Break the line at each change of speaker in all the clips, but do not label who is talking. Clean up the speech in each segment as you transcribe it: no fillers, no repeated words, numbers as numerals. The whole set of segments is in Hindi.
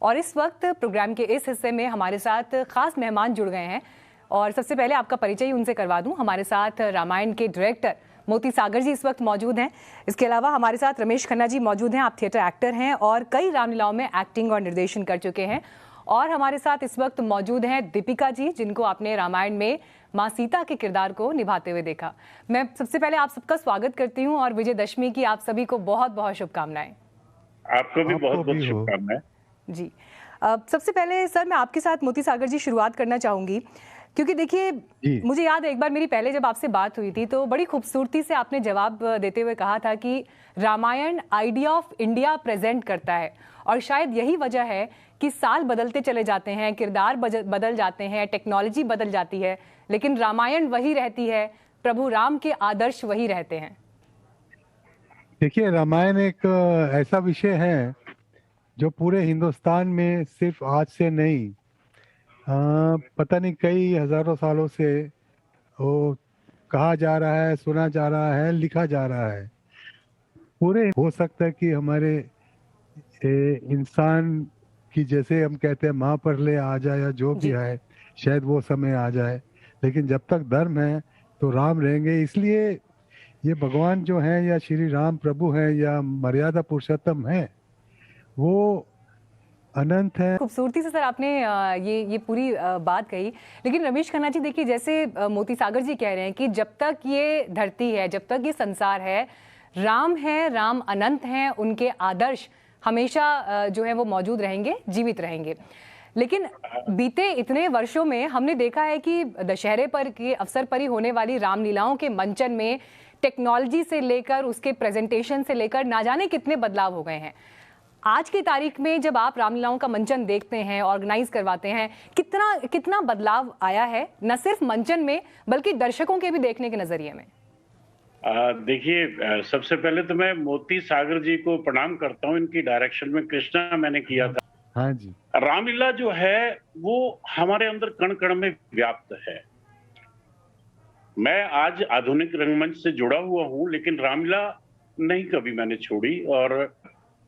और इस वक्त प्रोग्राम के इस हिस्से में हमारे साथ खास मेहमान जुड़ गए हैं और सबसे पहले आपका परिचय ही उनसे करवा दूं। हमारे साथ रामायण के डायरेक्टर मोती सागर जी इस वक्त मौजूद हैं। इसके अलावा हमारे साथ रमेश खन्ना जी मौजूद हैं। आप थिएटर एक्टर हैं और कई रामलीलाओं में एक्टिंग और निर्देशन कर चुके हैं। और हमारे साथ इस वक्त मौजूद हैं दीपिका जी, जिनको आपने रामायण में माँ सीता के किरदार को निभाते हुए देखा। मैं सबसे पहले आप सबका स्वागत करती हूँ और विजयदशमी की आप सभी को बहुत बहुत शुभकामनाएं।
आपको भी बहुत बहुत शुभकामनाएं।
जी, सबसे पहले सर मैं आपके साथ मोती सागर जी शुरुआत करना चाहूंगी, क्योंकि देखिए मुझे याद है एक बार मेरी पहले जब आपसे बात हुई थी तो बड़ी खूबसूरती से आपने जवाब देते हुए कहा था कि Ramayana idea of India present करता है और शायद यही वजह है कि साल बदलते चले जाते हैं, किरदार बदल जाते हैं, टेक्नोलॉजी बदल जाती है, लेकिन रामायण वही रहती है, प्रभु राम के आदर्श वही रहते हैं।
देखिए, रामायण एक ऐसा विषय है जो पूरे हिंदुस्तान में सिर्फ आज से नहीं, पता नहीं कई हजारों सालों से वो कहा जा रहा है, सुना जा रहा है, लिखा जा रहा है। पूरे हो सकता है कि हमारे इंसान की, जैसे हम कहते हैं महाप्रलय आ जाए या जो भी है, शायद वो समय आ जाए, लेकिन जब तक धर्म है तो राम रहेंगे। इसलिए ये भगवान जो हैं या श्री राम प्रभु हैं या मर्यादा पुरुषोत्तम हैं, वो अनंत है।
खूबसूरती से सर आपने ये पूरी बात कही। लेकिन रमेश खन्ना जी, देखिए जैसे मोती सागर जी कह रहे हैं कि जब तक ये धरती है, जब तक ये संसार है, राम है, राम अनंत हैं, उनके आदर्श हमेशा जो है वो मौजूद रहेंगे, जीवित रहेंगे। लेकिन बीते इतने वर्षों में हमने देखा है कि दशहरे पर के अवसर पर ही होने वाली रामलीलाओं के मंचन में टेक्नोलॉजी से लेकर उसके प्रेजेंटेशन से लेकर ना जाने कितने बदलाव हो गए हैं। आज की तारीख में जब आप रामलीलाओं का मंचन देखते हैं, ऑर्गेनाइज करवाते हैं, कितना बदलाव आया है, न सिर्फ मंचन में बल्कि दर्शकों के भी देखने के नजरिए में?
देखिए, सबसे पहले तो मैं मोती सागर जी को प्रणाम करता हूं। इनकी डायरेक्शन में कृष्णा मैंने किया था।
हाँ जी।
रामलीला जो है वो हमारे अंदर कण कण में व्याप्त है। मैं आज आधुनिक रंगमंच से जुड़ा हुआ हूं, लेकिन रामलीला नहीं कभी मैंने छोड़ी। और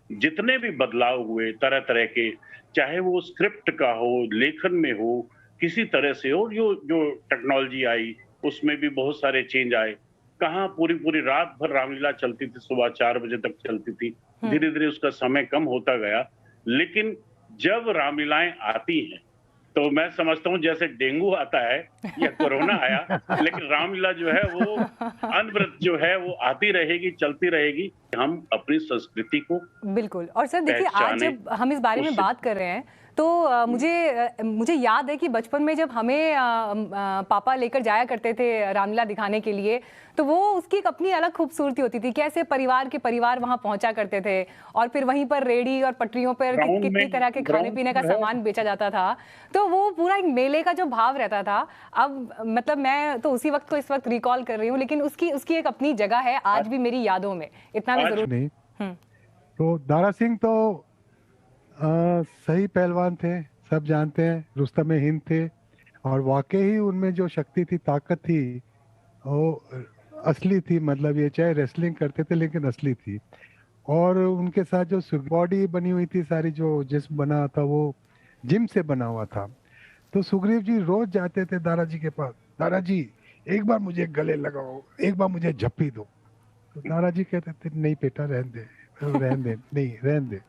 जितने भी बदलाव हुए तरह तरह के, चाहे वो स्क्रिप्ट का हो, लेखन में हो, किसी तरह से हो, जो टेक्नोलॉजी आई उसमें भी बहुत सारे चेंज आए। कहाँ पूरी रात भर रामलीला चलती थी, सुबह 4 बजे तक चलती थी। धीरे धीरे उसका समय कम होता गया। लेकिन जब रामलीलाएं आती हैं तो मैं समझता हूँ जैसे डेंगू आता है या कोरोना आया, लेकिन रामलीला जो है वो अनवरत जो है वो आती रहेगी, चलती रहेगी। हम अपनी संस्कृति को
बिल्कुल। और सर देखिए, आज जब हम इस बारे में बात कर रहे हैं तो मुझे याद है कि बचपन में जब हमें पापा लेकर जाया करते थे रामलीला दिखाने के लिए, तो वो उसकी एक अपनी अलग खूबसूरती होती थी। कैसे परिवार के परिवार वहां पहुंचा करते थे और फिर वहीं पर रेडी और पटरियों पर कितनी तरह के खाने पीने का सामान बेचा जाता था। तो वो पूरा एक मेले का जो भाव रहता था, अब मतलब मैं तो उसी वक्त को इस वक्त रिकॉल कर रही हूँ, लेकिन उसकी एक अपनी जगह है आज भी मेरी यादों में। इतना भी जरूर
नहीं। तो दारा सिंह तो सही पहलवान थे, सब जानते हैं। रुस्तम हिंद थे और वाकई ही उनमें जो शक्ति थी, ताकत थी, वो असली थी। मतलब ये चाहे रेसलिंग करते थे लेकिन असली थी। और उनके साथ जो बॉडी बनी हुई थी, सारी जो जिस्म बना था वो जिम से बना हुआ था। तो सुग्रीव जी रोज जाते थे दारा जी के पास, दारा जी एक बार मुझे गले लगाओ, एक बार मुझे झप्पी दो। तो दारा जी कहते थे नहीं बेटा रहने दे, नहीं रहने दे।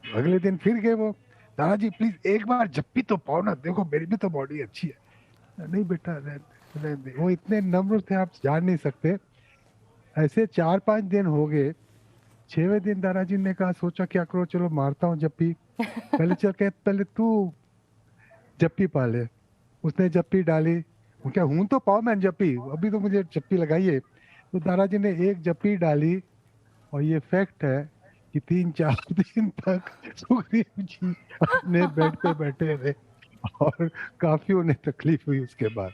अगले दिन फिर गए वो, दादाजी प्लीज एक बार झप्पी तो पाओ ना, देखो मेरी भी तो बॉडी अच्छी है। नहीं बेटा रहने दे। वो इतने नम्र थे आप जान नहीं सकते। ऐसे 4-5 दिन हो गए। 6वें दिन दादाजी ने कहा, सोचा क्या करो, चलो मारता हूँ जप्पी। पहले तू जप्पी पा ले। उसने जप्पी डाली। वो क्या हूं तो पाओ मैंने जप्पी, अभी तो मुझे जप्पी लगाइए। तो दादाजी ने एक जप्पी डाली और ये फैक्ट है कि 3-4 दिन तक सुग्रीव जी अपने बेड पे बैठे रहे और काफी उन्हें तकलीफ हुई उसके बाद।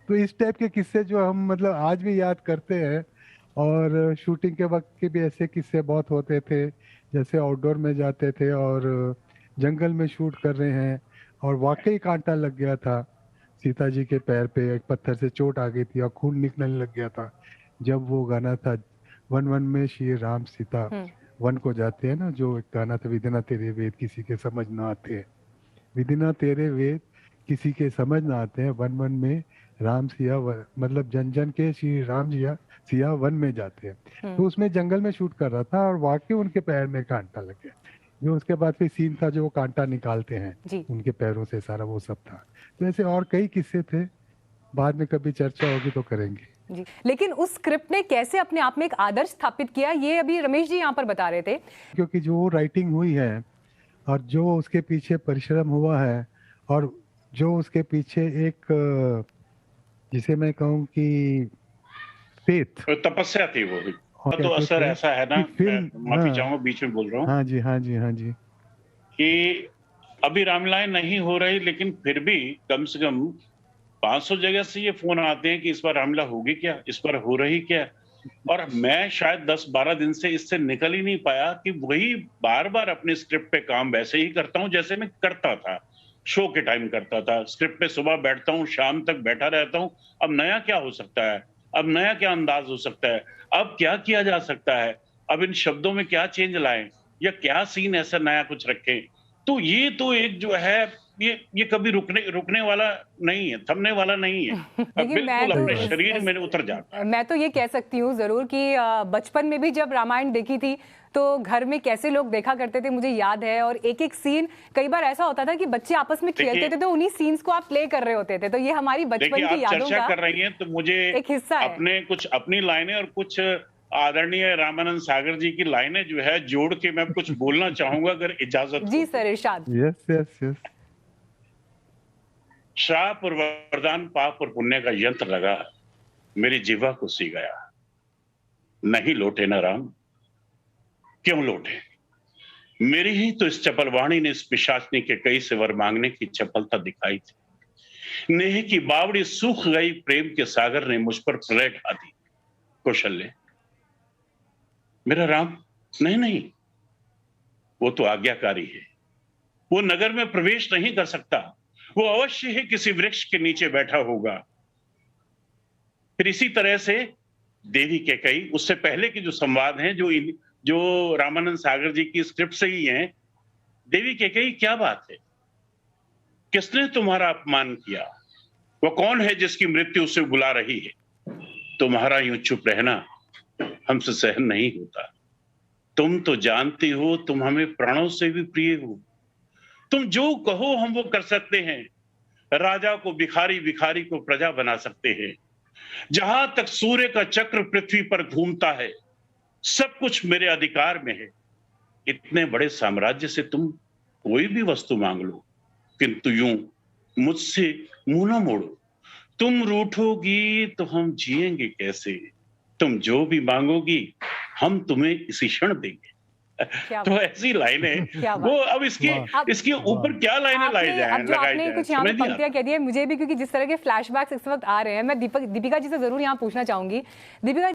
तो इस टाइप के किस्से जो हम मतलब आज भी याद करते हैं। और शूटिंग के वक्त के भी ऐसे किस्से बहुत होते थे, जैसे आउटडोर में जाते थे और जंगल में शूट कर रहे हैं और वाकई कांटा लग गया था सीता जी के पैर पे, एक पत्थर से चोट आ गई थी और खून निकलने लग गया था। जब वो गाना था वन वन में श्री राम सीता, वन को जाते हैं ना, जो एक गाना था, विधिना तेरे वेद किसी के समझ ना आते हैं, विधिना तेरे वेद किसी के समझ ना आते हैं, वन वन में राम सिया मतलब जन जन के श्री राम जिया सिया वन में जाते हैं। तो उसमें जंगल में शूट कर रहा था और वाकई उनके पैर में कांटा लग गया। जो उसके बाद फिर सीन था जो वो कांटा निकालते हैं
जी।
उनके पैरों से, सारा वो सब था। तो ऐसे और कई किस्से थे, बाद में कभी चर्चा होगी तो करेंगे।
जी, लेकिन उस स्क्रिप्ट ने कैसे अपने आप में एक आदर्श स्थापित किया, ये अभी रमेश जी यहाँ पर बता रहे थे।
क्योंकि जो राइटिंग हुई है और जो उसके पीछे परिश्रम हुआ है और जो उसके पीछे एक जिसे मैं कहूँ कि फेथ,
तपस्या थी वो भी।
और
तो असर ऐसा है ना, मैं माफी
हाँ,
चाहूंगा बीच में बोल रहा हूँ।
हाँ जी, हाँ जी, हाँ जी।
कि अभी रामलीलाएं नहीं हो रही, लेकिन फिर भी कम से कम 500 जगह से ये फोन आते हैं कि इस बार रामलीला होगी क्या, इस बार हो रही क्या। और मैं शायद 10-12 दिन से इससे निकल ही नहीं पाया कि वही बार बार अपने स्क्रिप्ट पे काम वैसे ही करता हूँ जैसे मैं करता था, शो के टाइम करता था। स्क्रिप्ट पे सुबह बैठता हूँ, शाम तक बैठा रहता हूँ। अब नया क्या हो सकता है, अब नया क्या अंदाज हो सकता है, अब क्या किया जा सकता है, अब इन शब्दों में क्या चेंज लाएं या क्या सीन ऐसा नया कुछ रखें। तो ये तो एक जो है, ये कभी रुकने वाला नहीं है, थमने वाला नहीं है।
लेकिन मैं
बिल्कुल
तो
अपने शरीर में उतर जाता है।
मैं तो ये कह सकती हूँ जरूर कि बचपन में भी जब रामायण देखी थी तो घर में कैसे लोग देखा करते थे मुझे याद है। और एक एक सीन कई बार ऐसा होता था कि बच्चे आपस में खेलते थे तो उन्हीं सीन्स को आप प्ले कर रहे होते थे। तो ये हमारी बचपन की यादों
चर्चा
का
कर रही हैं तो मुझे
एक हिस्सा है।
अपने कुछ अपनी लाइनें और कुछ आदरणीय रामानंद सागर जी की लाइनें जो है जोड़ के मैं कुछ बोलना चाहूंगा, अगर इजाजत
जी
हो।
सर, इरशाद।
Yes yes yes.
श्राप और वरदान, पाप और पुण्य का यंत्र लगा, मेरी जीवा को सी गया। नहीं लौटे ना राम, क्यों लौटे? मेरी ही तो इस चपल वाणी ने इस पिशाचनी के कई से वर मांगने की चपलता दिखाई थी। नेह की बावड़ी सूख गई, प्रेम के सागर ने मुझ पर प्रलय ढा दी। कौशल्य, मेरा राम नहीं नहीं, वो तो आज्ञाकारी है, वो नगर में प्रवेश नहीं कर सकता, वो अवश्य ही किसी वृक्ष के नीचे बैठा होगा। फिर इसी तरह से देवी के कई उससे पहले के जो संवाद हैं जो रामानंद सागर जी की स्क्रिप्ट से ही हैं। देवी के कई, क्या बात है, किसने तुम्हारा अपमान किया? वो कौन है जिसकी मृत्यु उसे बुला रही है? तुम्हारा यूं चुप रहना हमसे सहन नहीं होता। तुम तो जानती हो तुम हमें प्राणों से भी प्रिय हो। तुम जो कहो हम वो कर सकते हैं। राजा को भिखारी, भिखारी को प्रजा बना सकते हैं। जहां तक सूर्य का चक्र पृथ्वी पर घूमता है, सब कुछ मेरे अधिकार में है। इतने बड़े साम्राज्य से तुम कोई भी वस्तु मांग लो, किंतु यूं मुझसे मुंह न मोड़ो। तुम रूठोगी तो हम जिएंगे कैसे? तुम जो भी मांगोगी हम तुम्हें इसी क्षण देंगे। तो ऐसी लाइनें वो अब इसके ऊपर क्या लाइनें लाई जाए।
अब जो आपने कुछ यहाँ पे पंक्तियां कह दी है मुझे भी, क्योंकि जिस तरह के फ्लैशबैक्स इस वक्त आ रहे हैं, मैं दीपिका जी से जरूर यहाँ पूछना चाहूंगी। दीपिका